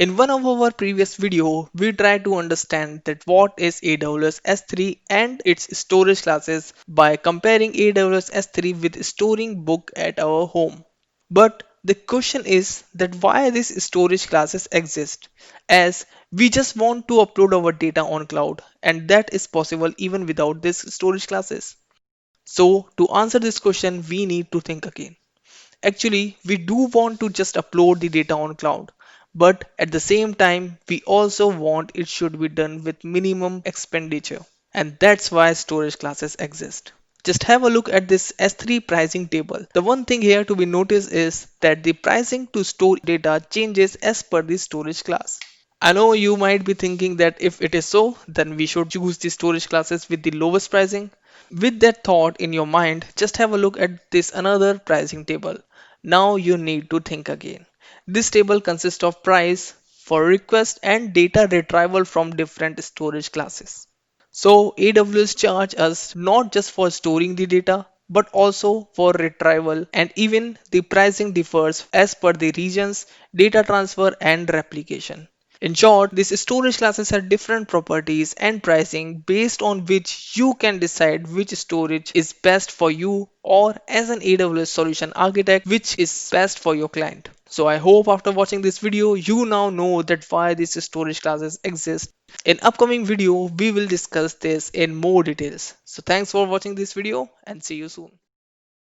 In one of our previous video, we tried to understand that what is AWS S3 and its storage classes by comparing AWS S3 with storing book at our home. But the question is that why these storage classes exist, as we just want to upload our data on cloud and that is possible even without these storage classes. So to answer this question, we need to think again. Actually, we do want to just upload the data on cloud, but at the same time, we also want it should be done with minimum expenditure. And that's why storage classes exist. Just have a look at this S3 pricing table. The one thing here to be noticed is that the pricing to store data changes as per the storage class. I know you might be thinking that if it is so, then we should choose the storage classes with the lowest pricing. With that thought in your mind, just have a look at this another pricing table. Now you need to think again. This table consists of price for request and data retrieval from different storage classes. So AWS charge us not just for storing the data, but also for retrieval, and even the pricing differs as per the regions, data transfer and replication. In short, these storage classes have different properties and pricing based on which you can decide which storage is best for you, or as an AWS solution architect which is best for your client. So I hope after watching this video you now know that why these storage classes exist. In upcoming video we will discuss this in more details. So thanks for watching this video and see you soon.